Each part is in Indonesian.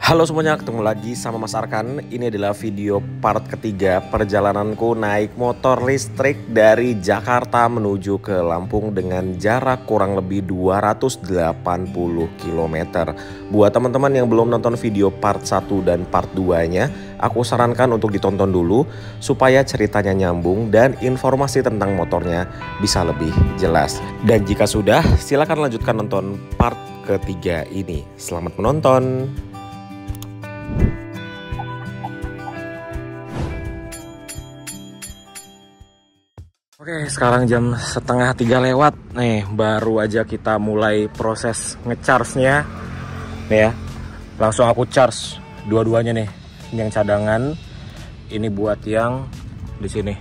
Halo semuanya, ketemu lagi sama Mas Arkan. Ini adalah video part ketiga perjalananku naik motor listrik dari Jakarta menuju ke Lampung dengan jarak kurang lebih 280 km. Buat teman-teman yang belum nonton video part 1 dan part 2-nya, aku sarankan untuk ditonton dulu supaya ceritanya nyambung dan informasi tentang motornya bisa lebih jelas. Dan jika sudah, silakan lanjutkan nonton part ketiga ini. Selamat menonton. Oke, sekarang jam setengah 3 lewat. Nih, baru aja kita mulai proses ngecharge-nya. Nih ya, langsung aku charge dua-duanya nih. Ini yang cadangan, ini buat yang di sini.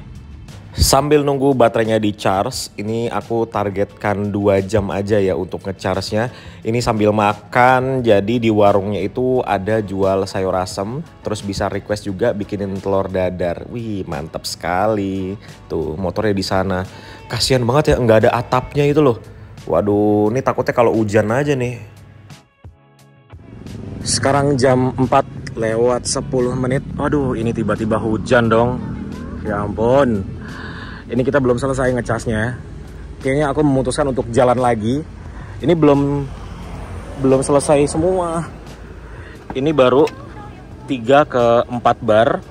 Sambil nunggu baterainya di charge, ini aku targetkan 2 jam aja ya untuk ngecharge-nya. Ini sambil makan, jadi di warungnya itu ada jual sayur asem, terus bisa request juga bikinin telur dadar. Wih, mantap sekali. Tuh, motornya di sana. Kasian banget ya, nggak ada atapnya itu loh. Waduh, ini takutnya kalau hujan aja nih. Sekarang jam 4 lewat 10 menit. Aduh, ini tiba-tiba hujan dong. Ya ampun. Ini kita belum selesai ngecasnya. Kayaknya aku memutuskan untuk jalan lagi. Ini belum selesai semua. Ini baru 3 ke 4 bar.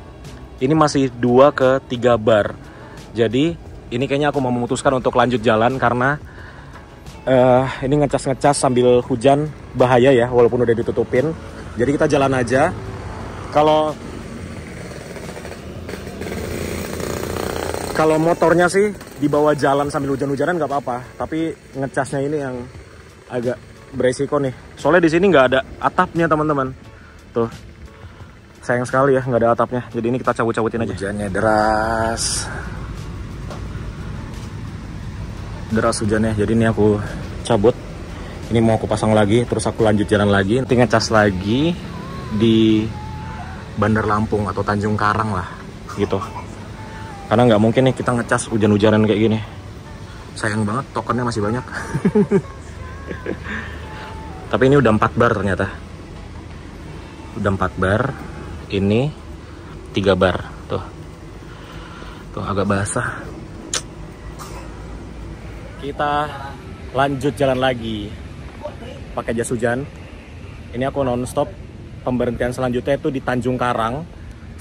Ini masih 2 ke 3 bar. Jadi ini kayaknya aku mau memutuskan untuk lanjut jalan karena ini ngecas sambil hujan bahaya ya, walaupun udah ditutupin. Jadi kita jalan aja. Kalau motornya sih dibawa jalan sambil hujan-hujanan nggak apa-apa, tapi ngecasnya ini yang agak beresiko nih. Soalnya di sini nggak ada atapnya teman-teman. Tuh, sayang sekali ya nggak ada atapnya. Jadi ini kita cabut-cabutin aja. Hujannya deras hujannya. Jadi ini aku cabut. Ini mau aku pasang lagi, terus aku lanjut jalan lagi. Nanti ngecas lagi di Bandar Lampung atau Tanjung Karang lah, gitu. Karena nggak mungkin nih kita ngecas hujan-hujanan kayak gini. Sayang banget, tokennya masih banyak. Tapi ini udah 4 bar ternyata. Udah 4 bar. Ini 3 bar. Tuh agak basah. Kita lanjut jalan lagi. Pakai jas hujan. Ini aku non-stop. Pemberhentian selanjutnya itu di Tanjung Karang.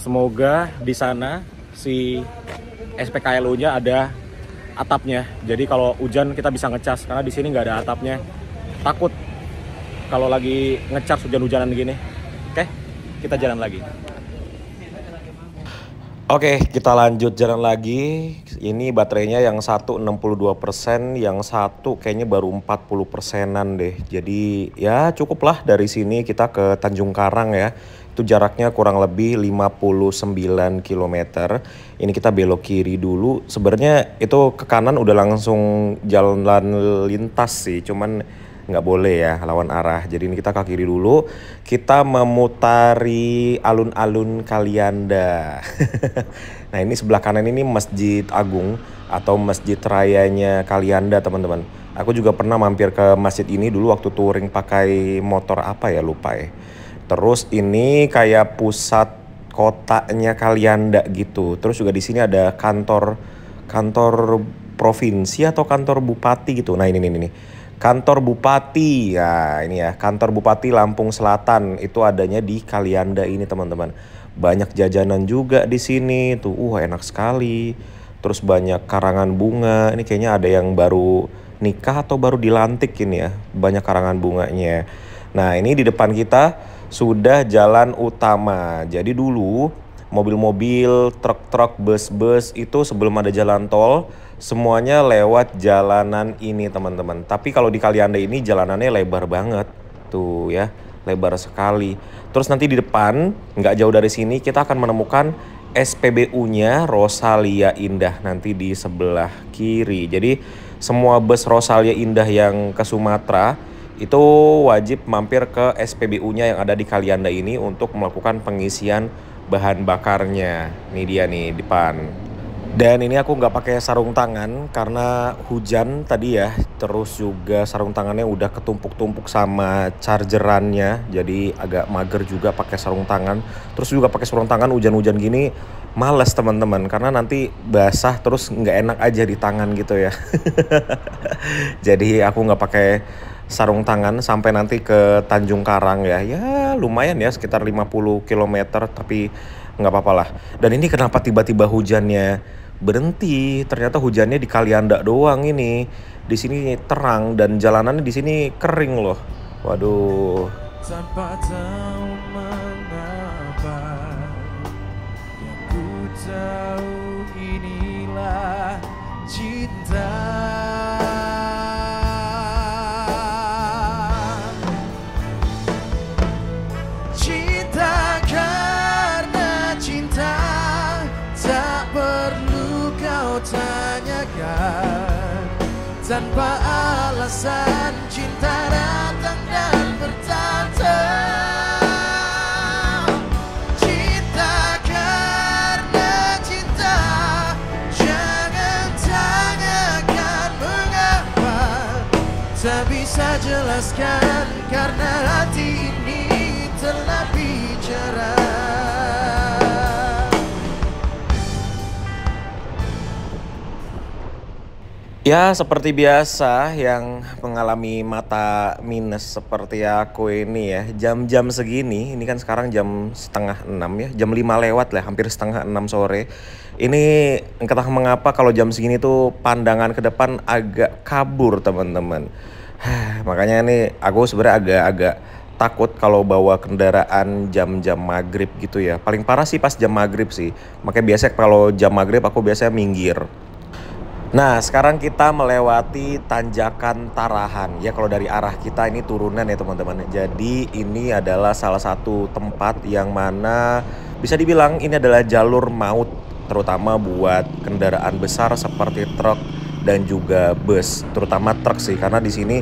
Semoga di sana si SPKLU-nya ada atapnya. Jadi kalau hujan kita bisa ngecas, karena di sini nggak ada atapnya. Takut kalau lagi ngecas hujan-hujanan gini. Oke, kita jalan lagi. Oke, kita lanjut jalan lagi. Ini baterainya yang satu 62%, yang satu kayaknya baru 40%-an deh. Jadi ya cukuplah dari sini kita ke Tanjung Karang ya. Itu jaraknya kurang lebih 59 km. Ini kita belok kiri dulu. Sebenarnya itu ke kanan udah langsung jalan lintas sih, cuman nggak boleh ya lawan arah. Jadi ini kita ke kiri dulu. Kita memutari alun-alun Kalianda. Nah, ini sebelah kanan ini Masjid Agung atau Masjid Rayanya Kalianda, teman-teman. Aku juga pernah mampir ke masjid ini dulu waktu touring pakai motor apa ya, lupa ya. Terus ini kayak pusat kotanya Kalianda gitu. Terus juga di sini ada kantor provinsi atau kantor bupati gitu. Nah, ini. Kantor bupati. Ya, ini ya, kantor bupati Lampung Selatan itu adanya di Kalianda ini, teman-teman. Banyak jajanan juga di sini tuh. Enak sekali. Terus banyak karangan bunga. Ini kayaknya ada yang baru nikah atau baru dilantik ini ya. Banyak karangan bunganya. Nah, ini di depan kita sudah jalan utama. Jadi dulu mobil-mobil, truk-truk, bus-bus itu sebelum ada jalan tol semuanya lewat jalanan ini, teman-teman. Tapi kalau di Kalianda ini jalanannya lebar banget. Tuh ya, lebar sekali. Terus nanti di depan, nggak jauh dari sini kita akan menemukan SPBU-nya Rosalia Indah nanti di sebelah kiri. Jadi semua bus Rosalia Indah yang ke Sumatera itu wajib mampir ke SPBU-nya yang ada di Kalianda ini untuk melakukan pengisian bahan bakarnya. Ini dia nih depan. Dan ini aku nggak pakai sarung tangan karena hujan tadi ya. Terus juga sarung tangannya udah ketumpuk-tumpuk sama chargerannya. Jadi agak mager juga pakai sarung tangan. Terus juga pakai sarung tangan hujan-hujan gini males teman-teman. Karena nanti basah terus nggak enak aja di tangan gitu ya. Jadi aku nggak pakai sarung tangan sampai nanti ke Tanjung Karang ya. Ya lumayan ya sekitar 50 kilometer tapi nggak apa-apa lah. Dan ini kenapa tiba-tiba hujannya berhenti? Ternyata hujannya di Kalianda doang ini. Di sini terang dan jalanannya di sini kering loh. Waduh. Tanpa tahu mengapa, yang ku tahu inilah cinta. Cinta karena cinta, tak perlu kau tanyakan. Tanpa alasan cinta datang dan bertata. Cinta karena cinta, jangan tanyakan mengapa. Tak bisa jelaskan karena hati ini telah bicara. Ya seperti biasa yang mengalami mata minus seperti aku ini ya. Jam-jam segini, ini kan sekarang jam setengah 6 ya. Jam 5 lewat lah, hampir setengah 6 sore. Ini entah mengapa kalau jam segini tuh pandangan ke depan agak kabur teman-teman. Makanya ini aku sebenarnya agak-agak takut kalau bawa kendaraan jam-jam maghrib gitu ya. Paling parah sih pas jam maghrib sih. Makanya biasanya kalau jam maghrib aku biasanya minggir. Nah, sekarang kita melewati Tanjakan Tarahan. Ya, kalau dari arah kita ini turunan ya, teman-teman. Jadi, ini adalah salah satu tempat yang mana bisa dibilang ini adalah jalur maut, terutama buat kendaraan besar seperti truk dan juga bus, terutama truk sih, karena di sini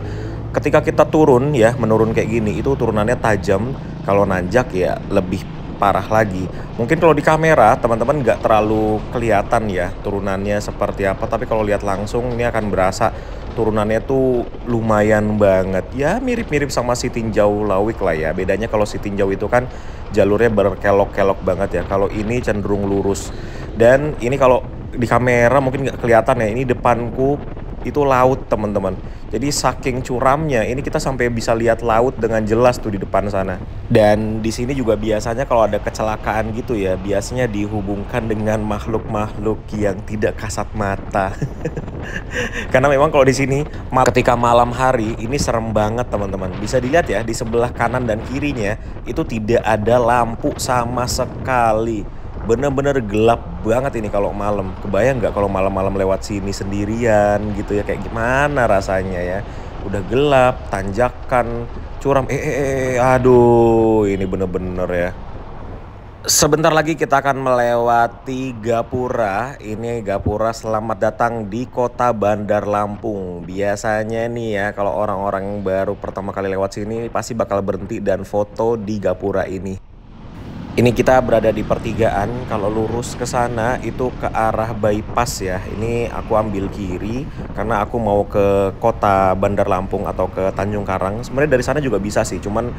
ketika kita turun ya, menurun kayak gini, itu turunannya tajam. Kalau nanjak ya lebih parah lagi. Mungkin kalau di kamera teman-teman nggak terlalu kelihatan ya turunannya seperti apa, tapi kalau lihat langsung ini akan berasa turunannya tuh lumayan banget. Ya mirip-mirip sama si Tinjau Lawik lah ya. Bedanya kalau si Tinjau itu kan jalurnya berkelok-kelok banget ya. Kalau ini cenderung lurus. Dan ini kalau di kamera mungkin nggak kelihatan ya. Ini depanku itu laut teman-teman. Jadi saking curamnya ini kita sampai bisa lihat laut dengan jelas tuh di depan sana. Dan di sini juga biasanya kalau ada kecelakaan gitu ya, biasanya dihubungkan dengan makhluk-makhluk yang tidak kasat mata. Karena memang kalau di sini ketika malam hari ini serem banget teman-teman. Bisa dilihat ya di sebelah kanan dan kirinya itu tidak ada lampu sama sekali. Bener-bener gelap banget ini kalau malam. Kebayang nggak kalau malam-malam lewat sini sendirian gitu ya, kayak gimana rasanya ya. Udah gelap, tanjakan, curam. Aduh, ini bener-bener ya. Sebentar lagi kita akan melewati Gapura. Ini Gapura, selamat datang di Kota Bandar Lampung. Biasanya nih ya kalau orang-orang yang baru pertama kali lewat sini pasti bakal berhenti dan foto di Gapura ini. Ini kita berada di pertigaan. Kalau lurus ke sana itu ke arah bypass ya. Ini aku ambil kiri karena aku mau ke Kota Bandar Lampung atau ke Tanjung Karang. Sebenarnya dari sana juga bisa sih, cuman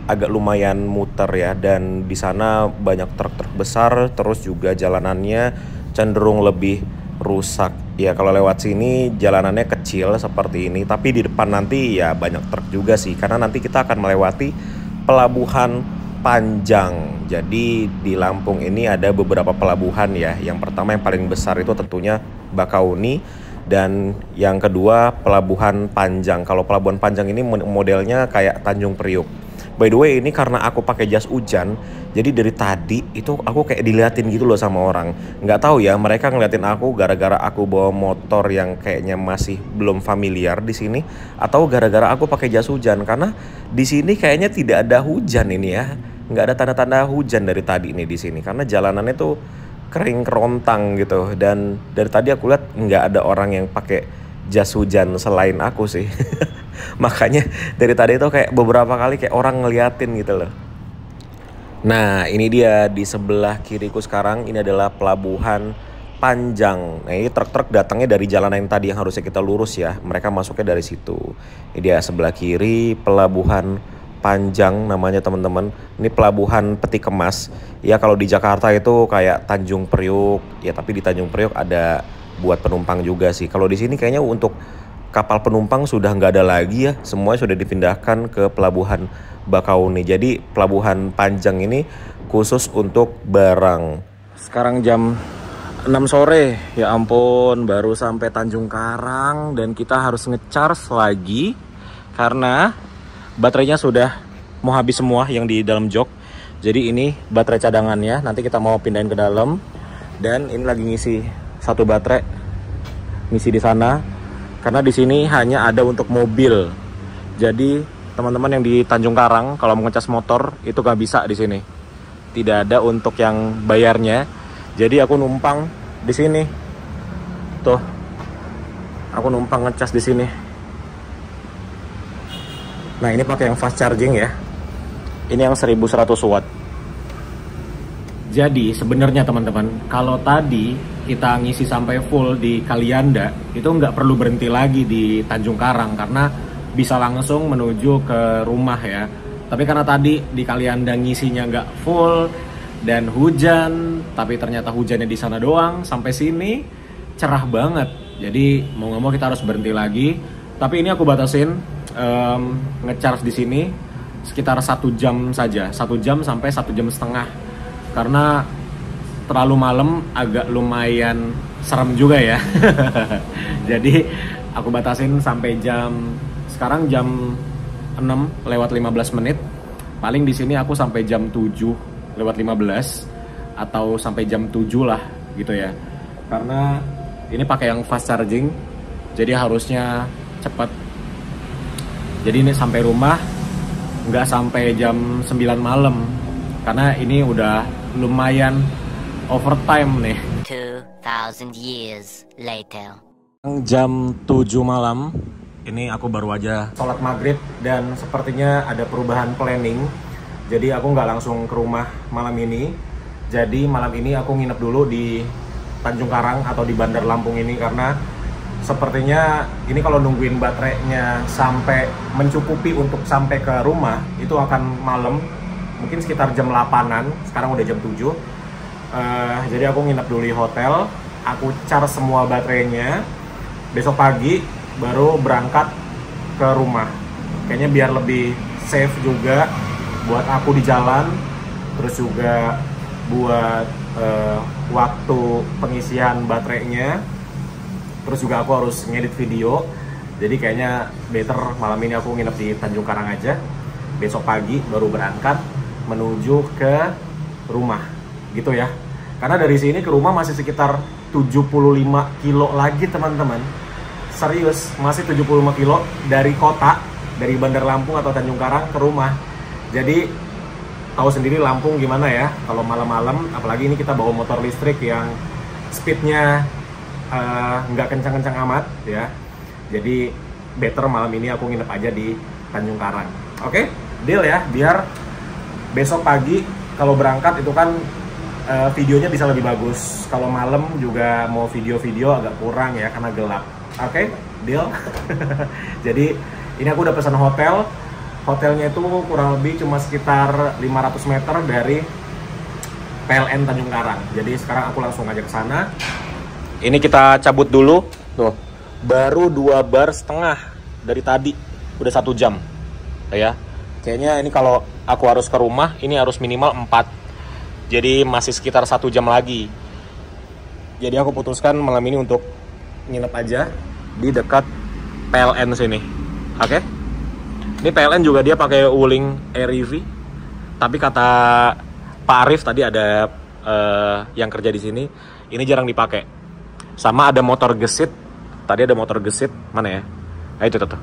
agak lumayan muter ya, dan di sana banyak truk-truk besar, terus juga jalanannya cenderung lebih rusak. Ya kalau lewat sini jalanannya kecil seperti ini, tapi di depan nanti ya banyak truk juga sih, karena nanti kita akan melewati Pelabuhan Panjang. Jadi di Lampung ini ada beberapa pelabuhan ya. Yang pertama yang paling besar itu tentunya Bakauni, dan yang kedua Pelabuhan Panjang. Kalau Pelabuhan Panjang ini modelnya kayak Tanjung Priuk. By the way, ini karena aku pakai jas hujan, jadi dari tadi itu aku kayak diliatin gitu loh sama orang. Nggak tahu ya, mereka ngeliatin aku gara-gara aku bawa motor yang kayaknya masih belum familiar di sini, atau gara-gara aku pakai jas hujan, karena di sini kayaknya tidak ada hujan ini ya. Nggak ada tanda-tanda hujan dari tadi nih di sini, karena jalanannya tuh kering kerontang gitu. Dan dari tadi aku lihat nggak ada orang yang pakai jas hujan selain aku sih. Makanya dari tadi itu kayak beberapa kali kayak orang ngeliatin gitu loh. Nah ini dia di sebelah kiriku sekarang, ini adalah Pelabuhan Panjang. Nah, ini truk-truk datangnya dari jalanan yang tadi yang harusnya kita lurus ya. Mereka masuknya dari situ. Ini dia sebelah kiri Pelabuhan Panjang namanya teman-teman. Ini pelabuhan peti kemas. Ya kalau di Jakarta itu kayak Tanjung Priuk. Ya tapi di Tanjung Priuk ada buat penumpang juga sih. Kalau di sini kayaknya untuk kapal penumpang sudah nggak ada lagi ya. Semuanya sudah dipindahkan ke Pelabuhan Bakauni. Jadi Pelabuhan Panjang ini khusus untuk barang. Sekarang jam 6 sore, ya ampun, baru sampai Tanjung Karang dan kita harus ngecharge lagi karena baterainya sudah mau habis semua yang di dalam jok. Jadi ini baterai cadangannya, nanti kita mau pindahin ke dalam dan ini lagi ngisi satu baterai, ngisi di sana karena di sini hanya ada untuk mobil. Jadi teman-teman yang di Tanjung Karang kalau mau ngecas motor itu gak bisa di sini, tidak ada untuk yang bayarnya. Jadi aku numpang di sini. Tuh. Aku numpang ngecas di sini. Nah, ini pakai yang fast charging ya. Ini yang 1100 watt. Jadi, sebenarnya teman-teman, kalau tadi kita ngisi sampai full di Kalianda, itu nggak perlu berhenti lagi di Tanjung Karang karena bisa langsung menuju ke rumah ya. Tapi karena tadi di Kalianda ngisinya nggak full dan hujan, tapi ternyata hujannya di sana doang, sampai sini cerah banget. Jadi mau nggak mau kita harus berhenti lagi. Tapi ini aku batasin ngecharge di sini sekitar 1 jam saja, 1 jam sampai 1 jam setengah. Karena terlalu malam agak lumayan serem juga ya. Jadi aku batasin sampai sekarang jam 6 lewat 15 menit. Paling di sini aku sampai jam 7 lewat 15 atau sampai jam 7 lah gitu ya. Karena ini pakai yang fast charging, jadi harusnya cepat. Jadi ini sampai rumah nggak sampai jam 9 malam karena ini udah lumayan overtime nih. 2000 years later. Jam 7 malam, ini aku baru aja sholat maghrib dan sepertinya ada perubahan planning. Jadi aku nggak langsung ke rumah malam ini. Jadi malam ini aku nginep dulu di Tanjung Karang atau di Bandar Lampung ini karena sepertinya ini kalau nungguin baterainya sampai mencukupi untuk sampai ke rumah itu akan malam, mungkin sekitar jam 8-an. Sekarang udah jam 7. Jadi aku nginep dulu di hotel. Aku charge semua baterainya. Besok pagi baru berangkat ke rumah. Kayaknya biar lebih safe juga buat aku di jalan, terus juga buat waktu pengisian baterainya, terus juga aku harus ngedit video. Jadi kayaknya better malam ini aku nginep di Tanjung Karang aja. Besok pagi baru berangkat menuju ke rumah gitu ya. Karena dari sini ke rumah masih sekitar 75 kilo lagi teman-teman. Serius, masih 75 kilo dari kota, dari Bandar Lampung atau Tanjung Karang ke rumah. Jadi tahu sendiri Lampung gimana ya kalau malam-malam, apalagi ini kita bawa motor listrik yang speednya nggak kencang-kencang amat ya. Jadi better malam ini aku nginep aja di Tanjung Karang. Oke, deal ya, biar besok pagi kalau berangkat itu kan videonya bisa lebih bagus. Kalau malam juga mau video-video agak kurang ya karena gelap. Oke, deal. Jadi ini aku udah pesan hotel. Hotelnya itu kurang lebih cuma sekitar 500 meter dari PLN Tanjung Karang. Jadi sekarang aku langsung aja ke sana. Ini kita cabut dulu. Tuh, baru 2,5 bar dari tadi. Udah 1 jam. Ya. Kayaknya ini kalau aku harus ke rumah, ini harus minimal 4. Jadi masih sekitar 1 jam lagi. Jadi aku putuskan malam ini untuk nginep aja di dekat PLN sini. Oke? Ini PLN juga dia pakai Wuling Air EV. Tapi kata Pak Arif tadi ada yang kerja di sini, ini jarang dipakai. Sama ada motor gesit. Tadi ada motor gesit, mana ya? Nah, itu tuh.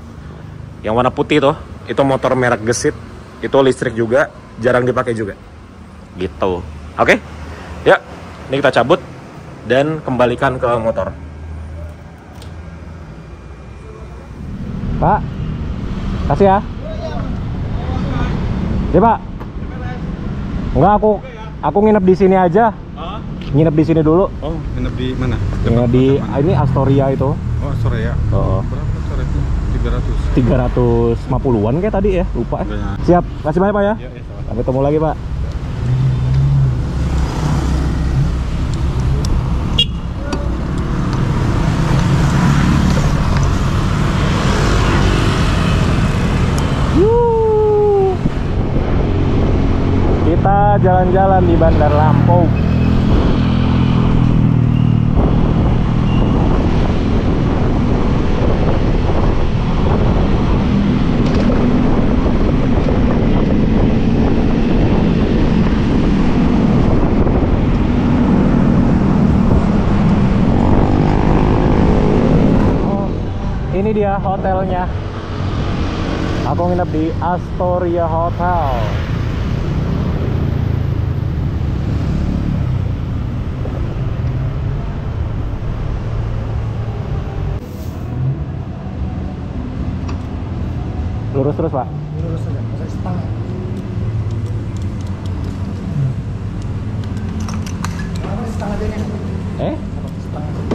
Yang warna putih tuh, itu motor merek gesit. Itu listrik juga, jarang dipakai juga. Gitu. Oke? Ya, ini kita cabut dan kembalikan ke motor. Pak, kasih ya. Ya Pak. Enggak, aku nginep di sini aja. Nginep di sini dulu. Oh, nginep di mana? Nginep di ini Astoria itu. Oh, sore ya. Oh. Berapa sore itu? 300. 350-an kayak tadi ya, lupa. Udah. Siap, kasih banyak Pak ya. Iya, sama. Sampai ketemu lagi Pak. Kita jalan-jalan di Bandar Lampung. Ini dia hotelnya. Aku nginep di Astoria Hotel. Lurus terus Pak. Lurus aja, setengah. Setengah aja nih. Setengah.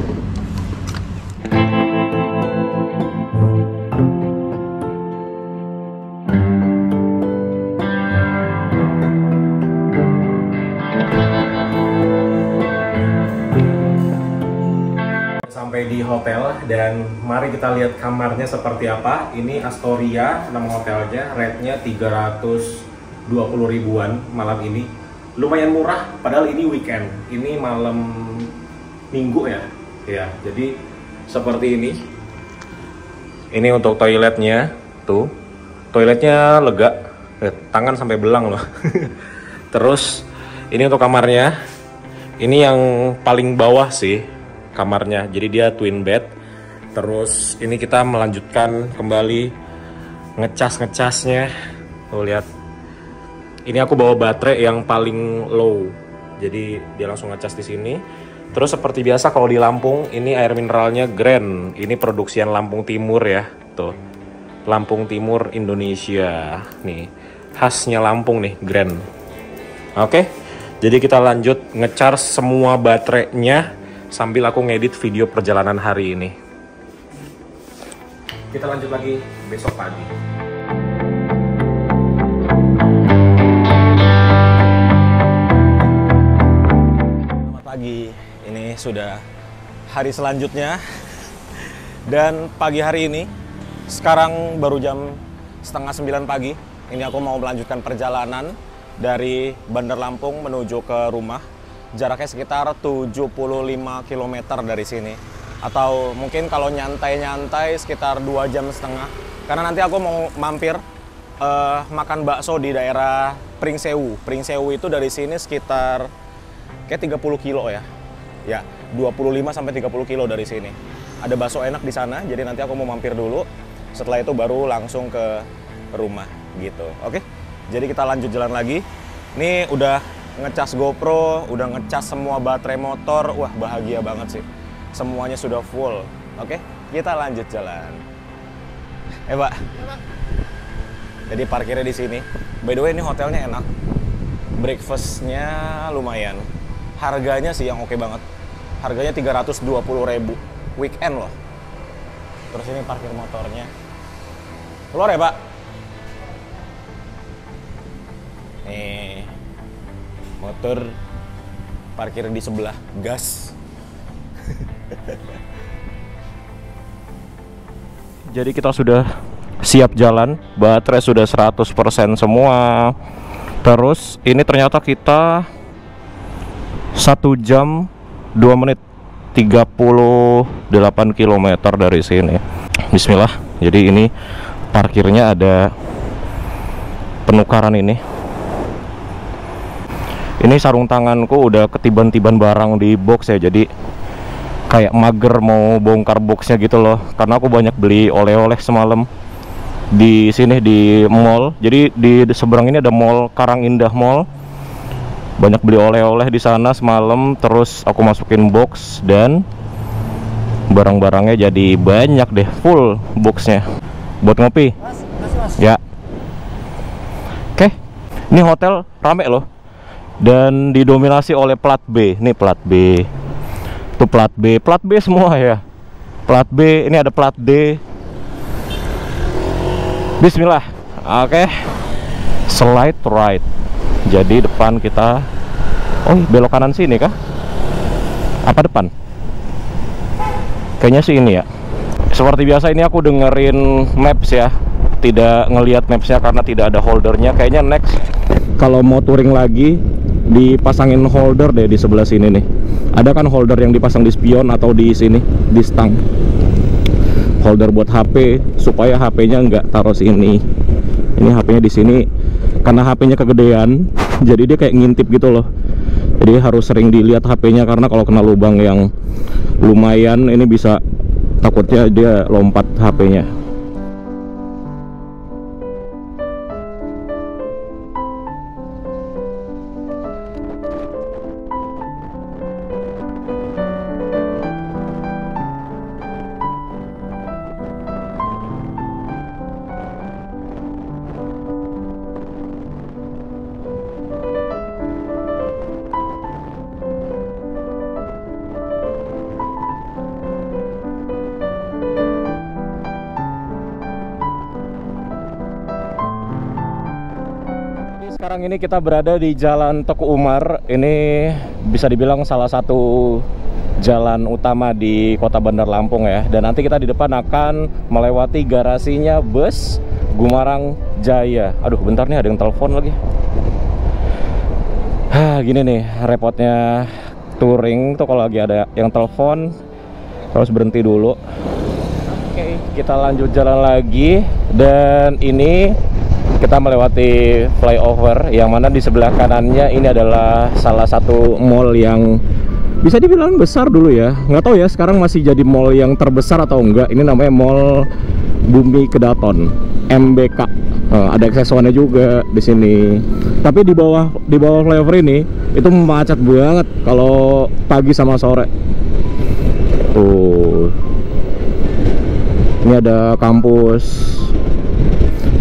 Sampai di hotel dan mari kita lihat kamarnya seperti apa. Ini Astoria nama hotelnya, rate-nya 320 ribuan malam ini. Lumayan murah padahal ini weekend. Ini malam Minggu ya. Ya, jadi seperti ini. Ini untuk toiletnya, tuh. Toiletnya lega. Tangan sampai belang loh. Terus ini untuk kamarnya. Ini yang paling bawah sih kamarnya, jadi dia twin bed. Terus ini kita melanjutkan kembali ngecasnya. Tuh lihat, ini aku bawa baterai yang paling low, jadi dia langsung ngecas di sini. Terus seperti biasa kalau di Lampung ini air mineralnya Grand, ini produksian Lampung Timur ya, tuh Lampung Timur Indonesia nih, khasnya Lampung nih Grand. Oke, jadi kita lanjut ngecharge semua baterainya sambil aku ngedit video perjalanan hari ini. Kita lanjut lagi besok pagi. Selamat pagi, ini sudah hari selanjutnya. Dan pagi hari ini, sekarang baru jam 8:30 pagi. Ini aku mau melanjutkan perjalanan dari Bandar Lampung menuju ke rumah. Jaraknya sekitar 75 km dari sini. Atau mungkin kalau nyantai-nyantai sekitar 2,5 jam. Karena nanti aku mau mampir makan bakso di daerah Pringsewu. Pringsewu itu dari sini sekitar kayak 30 kilo ya. Ya, 25 sampai 30 kilo dari sini. Ada bakso enak di sana, jadi nanti aku mau mampir dulu. Setelah itu baru langsung ke rumah gitu. Oke. Jadi kita lanjut jalan lagi. Ini udah ngecas GoPro, udah ngecas semua baterai motor. Wah, bahagia banget sih. Semuanya sudah full. Oke, kita lanjut jalan. Pak. Jadi parkirnya di sini. By the way, ini hotelnya enak. Breakfastnya lumayan. Harganya sih yang oke banget. Harganya 320.000. Weekend loh. Terus ini parkir motornya. Keluar ya, Pak? Nih. Motor parkir di sebelah, gas. Jadi kita sudah siap jalan, baterai sudah 100% semua. Terus ini ternyata kita 1 jam 2 menit 38 km dari sini. Bismillah. Jadi ini parkirnya ada penukaran ini. Ini sarung tanganku udah ketiban-tiban barang di box ya, jadi kayak mager mau bongkar boxnya gitu loh. Karena aku banyak beli oleh-oleh semalam di sini di mall. Jadi di seberang ini ada mall Karang Indah Mall. Banyak beli oleh-oleh di sana semalam. Terus aku masukin box dan barang-barangnya jadi banyak deh, full boxnya. Buat ngopi. Mas. Ya. Oke. Ini hotel rame loh. dan didominasi oleh plat B. Ini plat B, itu plat B semua ya. Plat B, ini ada plat D. Bismillah. Oke. Slide right. Jadi depan kita, oh belok kanan sini kah? Apa depan? Kayaknya sih ini ya. Seperti biasa ini aku dengerin maps ya, tidak ngelihat mapsnya karena tidak ada holdernya. Kayaknya next kalau mau touring lagi dipasangin holder deh di sebelah sini nih. Ada kan holder yang dipasang di spion atau di sini di stang. Holder buat HP supaya HP-nya nggak taruh sini. Ini HP-nya di sini karena HP-nya kegedean, jadi dia kayak ngintip gitu loh. Jadi harus sering dilihat HP-nya karena kalau kena lubang yang lumayan ini bisa, takutnya dia lompat HP-nya. Sekarang ini kita berada di Jalan Teku Umar. Ini bisa dibilang salah satu jalan utama di Kota Bandar Lampung ya. Dan nanti kita di depan akan melewati garasinya bus Gumarang Jaya. Aduh, bentar nih ada yang telepon lagi. Gini nih repotnya touring tuh kalau lagi ada yang telepon harus berhenti dulu. Oke, kita lanjut jalan lagi. Dan ini kita melewati flyover yang mana di sebelah kanannya ini adalah salah satu mall yang bisa dibilang besar dulu ya. Nggak tahu ya sekarang masih jadi mall yang terbesar atau enggak. Ini namanya Mall Bumi Kedaton, MBK. Ada aksesorisnya juga di sini. Tapi di bawah flyover ini itu macet banget kalau pagi sama sore. Tuh. Ini ada kampus.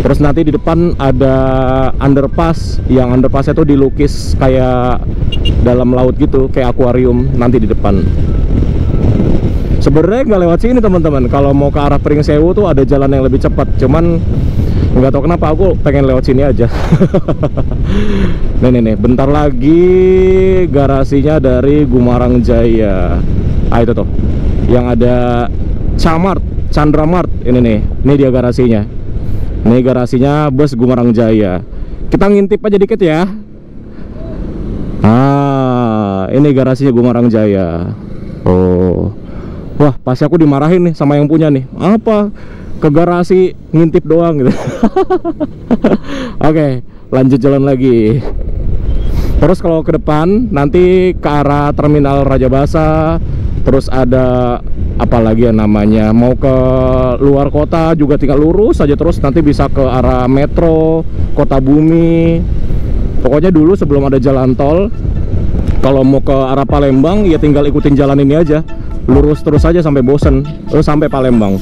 Terus nanti di depan ada underpass, yang underpassnya tuh dilukis kayak dalam laut gitu, kayak akuarium nanti di depan. Sebenarnya nggak lewat sini teman-teman. Kalau mau ke arah Pringsewu tuh ada jalan yang lebih cepat, cuman nggak tahu kenapa aku pengen lewat sini aja. Nih, bentar lagi garasinya dari Gumarang Jaya. Itu tuh, yang ada Chandra Mart ini dia garasinya. Ini garasinya bus Gumarang Jaya. Kita ngintip aja dikit ya. Ini garasinya Gumarang Jaya. Oh. Wah, pasti aku dimarahin nih sama yang punya nih. Apa? Ke garasi ngintip doang gitu. Oke, lanjut jalan lagi. Terus kalau ke depan nanti ke arah Terminal Raja Basa. Terus ada apa lagi ya namanya, mau ke luar kota juga tinggal lurus aja terus nanti bisa ke arah metro Kota Bumi. Pokoknya dulu sebelum ada jalan tol, kalau mau ke arah Palembang ya tinggal ikutin jalan ini aja, lurus terus aja sampai bosen, terus sampai Palembang.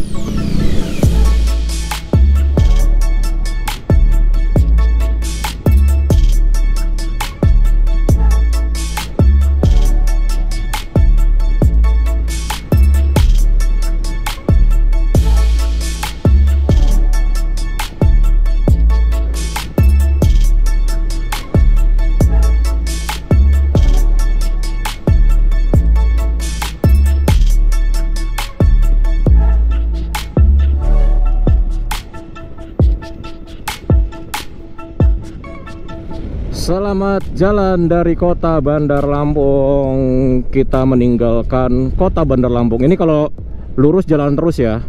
Selamat jalan dari Kota Bandar Lampung. Kita meninggalkan Kota Bandar Lampung. Ini kalau lurus jalan terus ya.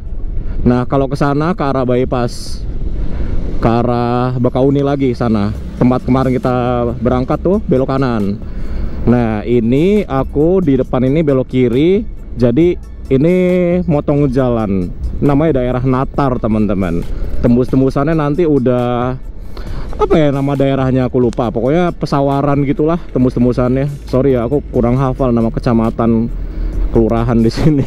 Nah, kalau ke sana ke arah bypass, ke arah Bakauni lagi sana. Tempat kemarin kita berangkat tuh belok kanan. Nah, ini aku di depan ini belok kiri. Jadi ini motong jalan. Namanya daerah Natar, teman-teman. Tembus-tembusannya nanti udah apa ya nama daerahnya aku lupa, pokoknya Pesawaran gitulah tembus-tembusannya. Sorry ya, aku kurang hafal nama kecamatan kelurahan di sini.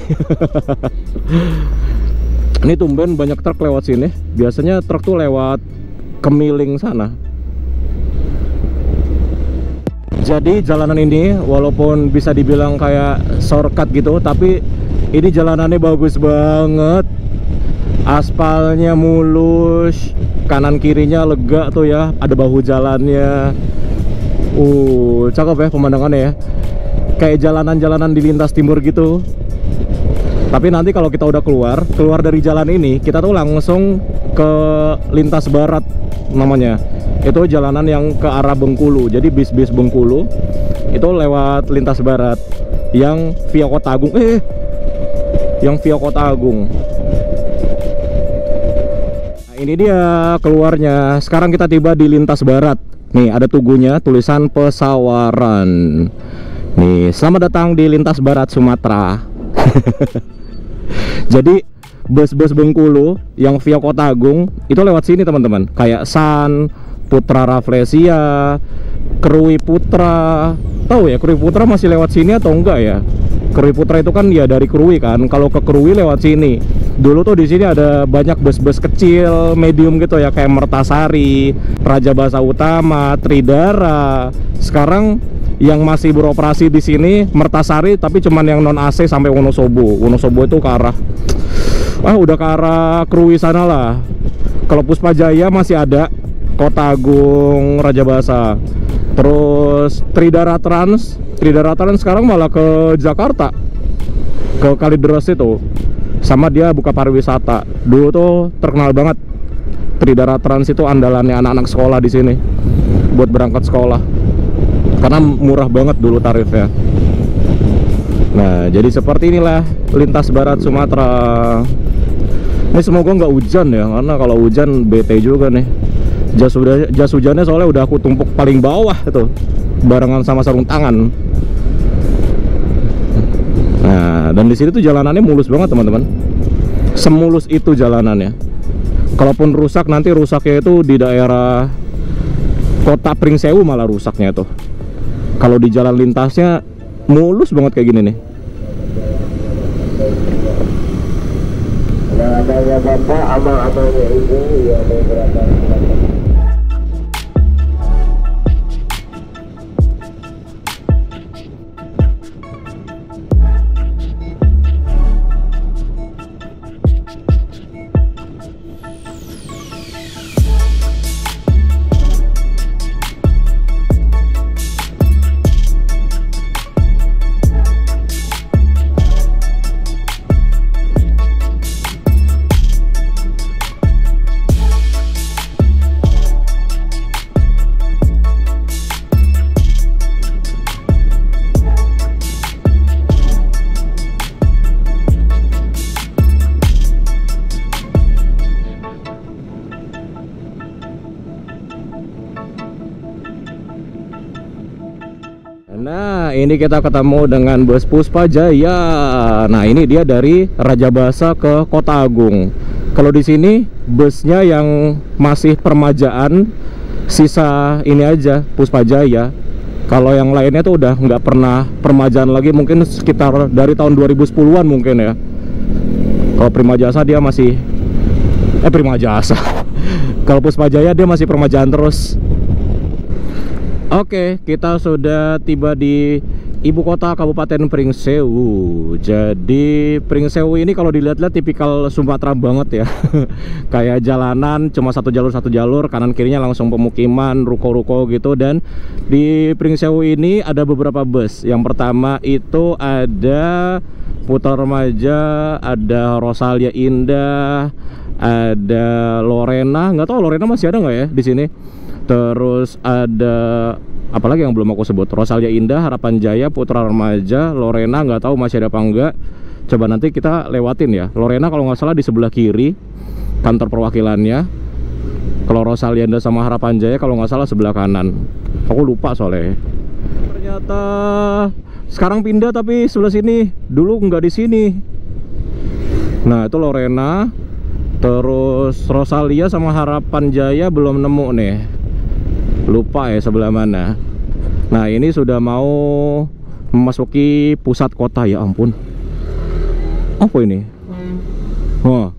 Ini tumben banyak truk lewat sini. Biasanya truk tuh lewat Kemiling sana. Jadi jalanan ini walaupun bisa dibilang kayak shortcut gitu, tapi ini jalanannya bagus banget. Aspalnya mulus, kanan kirinya lega tuh ya, ada bahu jalannya. Cakep ya pemandangannya ya. Kayak jalanan-jalanan di lintas timur gitu. Tapi nanti kalau kita udah keluar dari jalan ini, kita tuh langsung ke lintas barat namanya. Itu jalanan yang ke arah Bengkulu. Jadi bis-bis Bengkulu itu lewat lintas barat yang via Kota Agung. Yang via Kota Agung. Nah, ini dia keluarnya. Sekarang kita tiba di lintas barat. Nih ada tugunya, tulisan Pesawaran. Nih, selamat datang di lintas barat Sumatera. Jadi bus-bus Bengkulu yang via Kota Agung itu lewat sini teman-teman. Kayak San, Putra Rafflesia, Krui Putra. Tahu ya Krui Putra masih lewat sini atau enggak ya? Krui Putra itu kan ya dari Krui kan. Kalau ke Krui lewat sini. Dulu tuh di sini ada banyak bus-bus kecil, medium gitu ya, kayak Mertasari, Rajabasa Utama, Tridara. Sekarang yang masih beroperasi di sini Mertasari, tapi cuman yang non AC sampai Wonosobo. Wonosobo itu ke arah udah ke arah Krui sana lah. Kalau Puspajaya masih ada Kota Agung, Rajabasa. Terus Tridara Trans sekarang malah ke Jakarta, ke Kalideres itu. Sama dia buka pariwisata. Dulu tuh terkenal banget Tridara Trans itu, andalannya anak-anak sekolah di sini buat berangkat sekolah. Karena murah banget dulu tarifnya. Nah, jadi seperti inilah lintas barat Sumatera. Ini semoga nggak hujan ya, karena kalau hujan bete juga nih. Jas hujannya soalnya udah aku tumpuk paling bawah itu, barengan sama sarung tangan. Nah, dan di sini tuh jalanannya mulus banget teman-teman. Semulus itu jalanannya. Kalaupun rusak, nanti rusaknya itu di daerah Kota Pringsewu malah rusaknya tuh. Kalau di jalan lintasnya mulus banget kayak gini nih. Adanya bapak, abang-abangnya ibu, ya beberapa. Nah, ini kita ketemu dengan bus Puspajaya. Nah, ini dia dari Rajabasa ke Kota Agung. Kalau di sini busnya yang masih permajaan, sisa ini aja Puspajaya. Kalau yang lainnya tuh udah nggak pernah permajaan lagi, mungkin sekitar dari tahun 2010-an mungkin ya. Kalau Primajasa dia masih Primajasa. Kalau Puspajaya dia masih permajaan terus. Oke, kita sudah tiba di ibu kota Kabupaten Pringsewu. Jadi Pringsewu ini kalau dilihat-lihat tipikal Sumatera banget ya. Kayak jalanan cuma satu jalur, kanan kirinya langsung pemukiman, ruko-ruko gitu. Dan di Pringsewu ini ada beberapa bus. Yang pertama itu ada Putra Remaja, ada Rosalia Indah, ada Lorena. Nggak tahu Lorena masih ada nggak ya di sini. Terus ada apalagi yang belum aku sebut, Rosalia Indah, Harapan Jaya, Putra Remaja, Lorena nggak tahu masih ada apa enggak. Coba nanti kita lewatin ya. Lorena kalau nggak salah di sebelah kiri kantor perwakilannya. Kalau Rosalia Indah sama Harapan Jaya kalau nggak salah sebelah kanan. Aku lupa soalnya. Ternyata sekarang pindah tapi sebelah sini. Dulu nggak di sini. Nah itu Lorena. Terus Rosalia sama Harapan Jaya belum nemu nih. Lupa ya sebelah mana. Nah ini sudah mau memasuki pusat kota, ya ampun. Apa ini? Wah.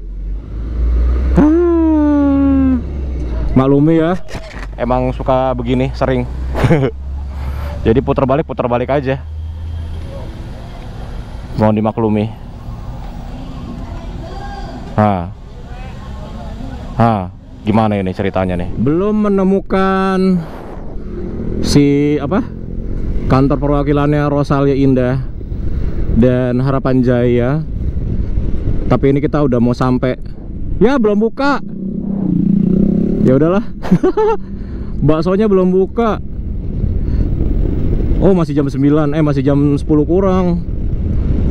Maklumi ya, emang suka begini sering. Jadi putar balik aja. Mohon dimaklumi. Gimana ini ceritanya nih? Belum menemukan si kantor perwakilannya Rosalia Indah dan Harapan Jaya. Tapi ini kita udah mau sampai. Ya belum buka. Ya udahlah. Baksonya belum buka. Oh masih jam 9, masih jam 10 kurang.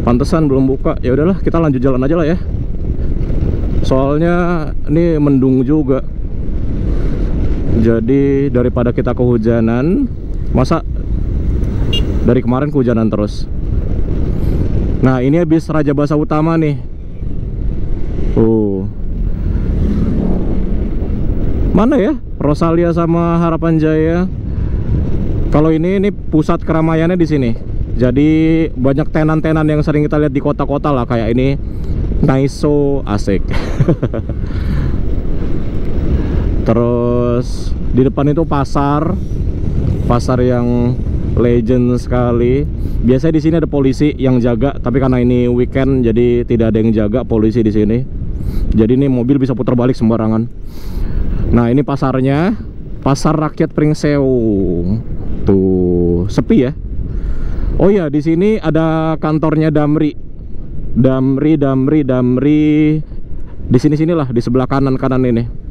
Pantesan belum buka. Ya udahlah, kita lanjut jalan aja lah ya. Soalnya ini mendung juga. Jadi daripada kita kehujanan, masa dari kemarin kehujanan terus. Nah, ini habis Raja Basa Utama nih. Mana ya? Rosalia sama Harapan Jaya. Kalau ini pusat keramaiannya di sini. Jadi banyak tenan-tenan yang sering kita lihat di kota-kota lah, kayak ini. Naiso, asik. Terus di depan itu pasar yang legend sekali. Biasanya di sini ada polisi yang jaga, tapi karena ini weekend jadi tidak ada yang jaga polisi di sini. Jadi ini mobil bisa putar balik sembarangan. Nah, ini pasarnya, Pasar Rakyat Pringsewu. Tuh, sepi ya. Oh ya, di sini ada kantornya Damri. Di sinilah, di sebelah kanan ini.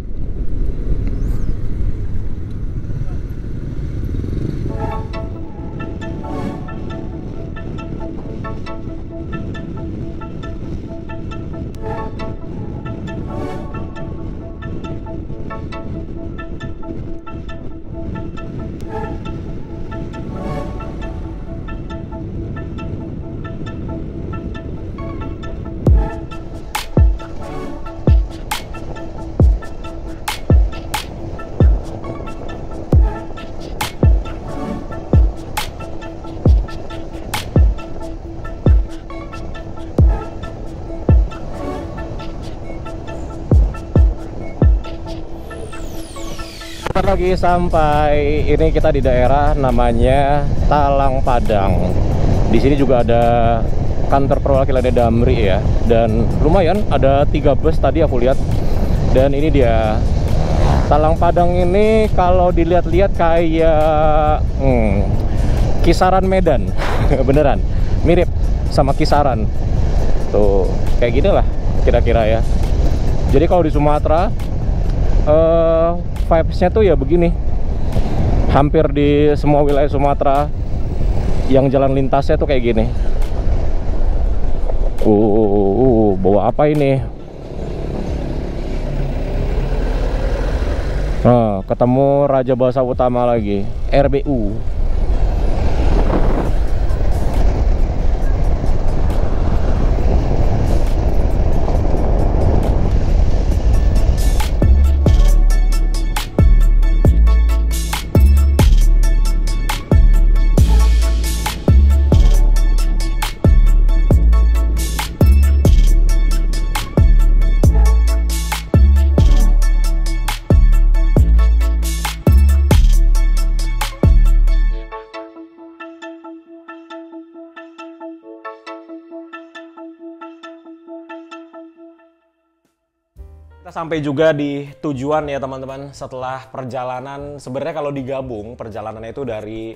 Lagi sampai, ini kita di daerah namanya Talang Padang. Di sini juga ada kantor perwakilannya Damri ya, dan lumayan ada 3 bus tadi aku lihat. Dan ini dia Talang Padang ini, kalau dilihat-lihat kayak kisaran Medan. Beneran mirip sama kisaran tuh, kayak gini lah kira-kira ya. Jadi kalau di Sumatera vibes-nya tuh ya begini. Hampir di semua wilayah Sumatera yang jalan lintasnya tuh kayak gini. Bawa apa ini? Ketemu Raja Basa Utama lagi, RBU. Kita sampai juga di tujuan ya teman-teman. Setelah perjalanan, sebenarnya kalau digabung perjalanannya itu dari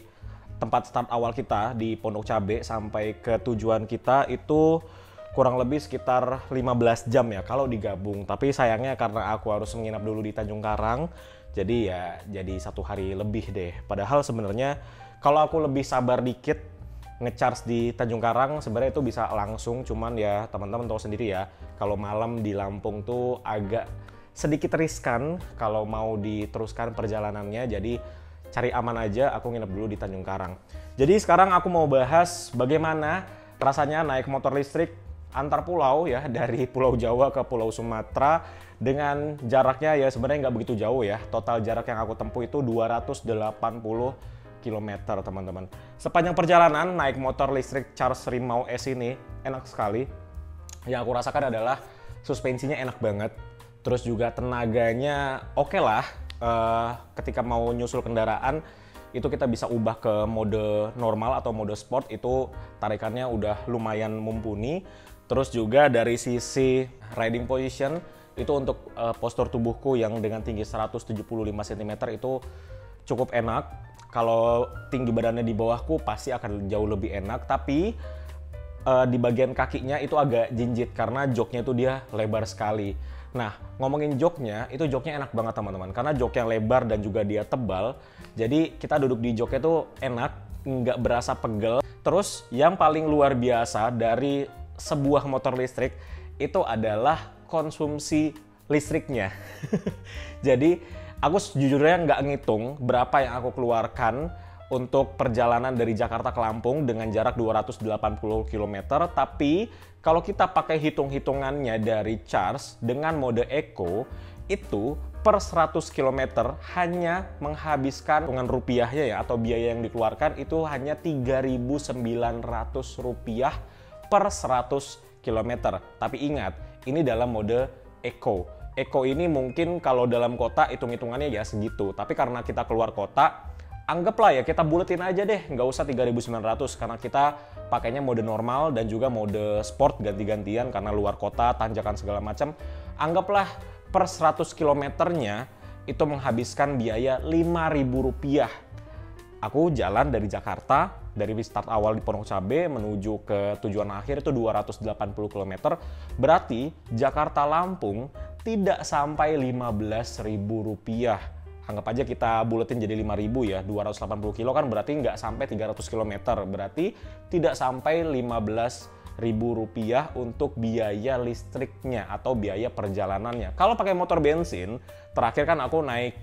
tempat start awal kita di Pondok Cabe sampai ke tujuan kita itu kurang lebih sekitar 15 jam ya kalau digabung. Tapi sayangnya karena aku harus menginap dulu di Tanjung Karang, jadi ya jadi 1 hari lebih deh. Padahal sebenarnya kalau aku lebih sabar dikit ngecharge di Tanjung Karang sebenarnya itu bisa langsung, cuman ya teman-teman tahu sendiri ya, kalau malam di Lampung tuh agak sedikit riskan kalau mau diteruskan perjalanannya. Jadi cari aman aja, aku nginep dulu di Tanjung Karang. Jadi sekarang aku mau bahas bagaimana rasanya naik motor listrik antar pulau ya, dari Pulau Jawa ke Pulau Sumatera dengan jaraknya ya sebenarnya nggak begitu jauh ya. Total jarak yang aku tempuh itu 280 km teman-teman. Sepanjang perjalanan naik motor listrik Charge Rimau S ini enak sekali. Yang aku rasakan adalah suspensinya enak banget, terus juga tenaganya oke lah. Ketika mau nyusul kendaraan itu kita bisa ubah ke mode normal atau mode sport, itu tarikannya udah lumayan mumpuni. Terus juga dari sisi riding position, itu untuk postur tubuhku yang dengan tinggi 175 cm itu cukup enak. Kalau tinggi badannya di bawahku pasti akan jauh lebih enak, tapi di bagian kakinya itu agak jinjit karena joknya itu dia lebar sekali. Nah, ngomongin joknya, itu joknya enak banget teman-teman, karena joknya lebar dan juga dia tebal, jadi kita duduk di joknya itu enak, nggak berasa pegel. Terus yang paling luar biasa dari sebuah motor listrik itu adalah konsumsi listriknya. Jadi aku sejujurnya nggak ngitung berapa yang aku keluarkan untuk perjalanan dari Jakarta ke Lampung dengan jarak 280 km, tapi kalau kita pakai hitung-hitungannya dari charge dengan mode eco, itu per 100 km hanya menghabiskan dengan rupiahnya ya, atau biaya yang dikeluarkan itu hanya Rp3.900 per 100 km. Tapi ingat, ini dalam mode eco. Eco ini mungkin kalau dalam kota hitung-hitungannya ya segitu, tapi karena kita keluar kota, anggaplah ya kita buletin aja deh, nggak usah 3.900 karena kita pakainya mode normal dan juga mode sport ganti-gantian karena luar kota, tanjakan segala macam. Anggaplah per 100 kilometernya itu menghabiskan biaya Rp5.000. Aku jalan dari Jakarta, dari start awal di Pondok Cabe menuju ke tujuan akhir itu 280 km. Berarti Jakarta Lampung tidak sampai Rp15.000. Anggap aja kita buletin jadi 5.000 ya, 280 kilo kan berarti nggak sampai 300 km. Berarti tidak sampai Rp15.000 untuk biaya listriknya atau biaya perjalanannya. Kalau pakai motor bensin, terakhir kan aku naik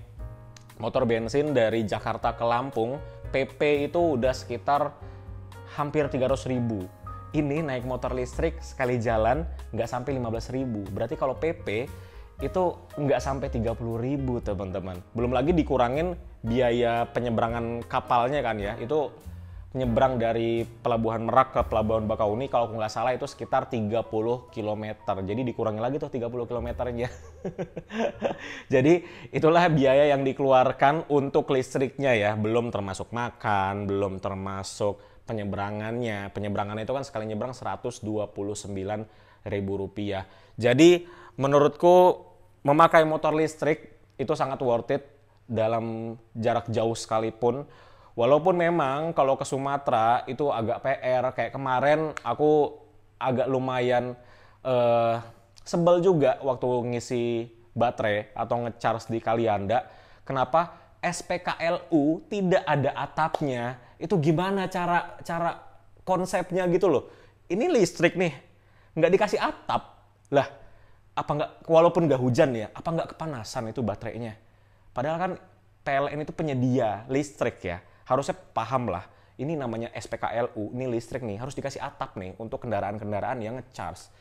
motor bensin dari Jakarta ke Lampung, PP itu udah sekitar hampir 300.000. Ini naik motor listrik sekali jalan nggak sampai 15.000. Berarti kalau PP itu nggak sampai 30.000 teman-teman. Belum lagi dikurangin biaya penyeberangan kapalnya kan ya. Itu nyebrang dari Pelabuhan Merak ke Pelabuhan Bakauni kalau nggak salah itu sekitar 30 km. Jadi dikurangi lagi tuh 30 km-nya. Jadi itulah biaya yang dikeluarkan untuk listriknya ya. Belum termasuk makan, belum termasuk penyeberangannya. Penyeberangannya itu kan sekali nyebrang Rp129.000. Jadi menurutku memakai motor listrik itu sangat worth it dalam jarak jauh sekalipun. Walaupun memang kalau ke Sumatera itu agak PR, kayak kemarin aku agak lumayan sebel juga waktu ngisi baterai atau ngecharge di Kalianda. Kenapa? SPKLU tidak ada atapnya. Itu gimana cara konsepnya gitu loh. Ini listrik nih, nggak dikasih atap. Lah, apa nggak, walaupun nggak hujan ya, apa nggak kepanasan itu baterainya? Padahal kan PLN itu penyedia listrik ya. Harusnya paham lah, ini namanya SPKLU, ini listrik nih, harus dikasih atap nih untuk kendaraan-kendaraan yang nge-charge.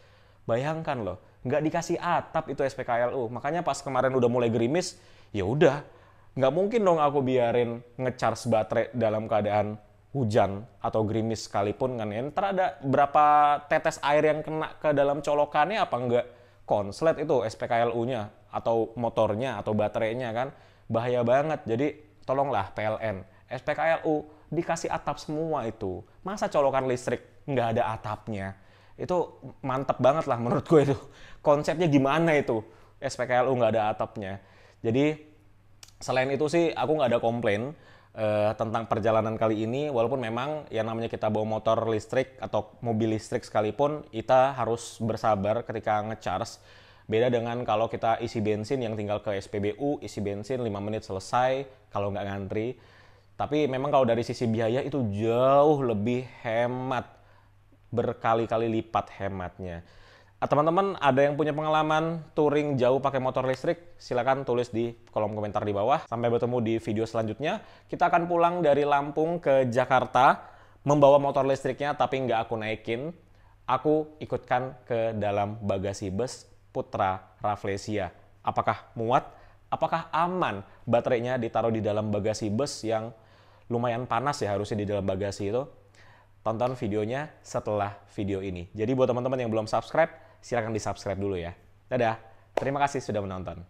Bayangkan loh, nggak dikasih atap itu SPKLU. Makanya pas kemarin udah mulai gerimis, ya udah, nggak mungkin dong aku biarin nge-charge baterai dalam keadaan hujan atau gerimis sekalipun kan ya. Ntar ada berapa tetes air yang kena ke dalam colokannya, apa nggak konslet itu SPKLU-nya atau motornya atau baterainya kan. Bahaya banget, jadi tolonglah PLN. SPKLU dikasih atap semua itu. Masa colokan listrik nggak ada atapnya? Itu mantep banget lah menurutku itu. Konsepnya gimana itu? SPKLU nggak ada atapnya. Jadi selain itu sih aku nggak ada komplain tentang perjalanan kali ini. Walaupun memang yang namanya kita bawa motor listrik atau mobil listrik sekalipun, kita harus bersabar ketika nge-charge. Beda dengan kalau kita isi bensin yang tinggal ke SPBU, isi bensin 5 menit selesai kalau nggak ngantri. Tapi memang kalau dari sisi biaya itu jauh lebih hemat, berkali-kali lipat hematnya. Teman-teman ada yang punya pengalaman touring jauh pakai motor listrik? Silakan tulis di kolom komentar di bawah. Sampai bertemu di video selanjutnya. Kita akan pulang dari Lampung ke Jakarta, membawa motor listriknya tapi nggak aku naikin. Aku ikutkan ke dalam bagasi bus Putra Rafflesia. Apakah muat? Apakah aman baterainya ditaruh di dalam bagasi bus yang lumayan panas ya harusnya di dalam bagasi itu? Tonton videonya setelah video ini. Jadi buat teman-teman yang belum subscribe, silahkan di subscribe dulu ya. Dadah, terima kasih sudah menonton.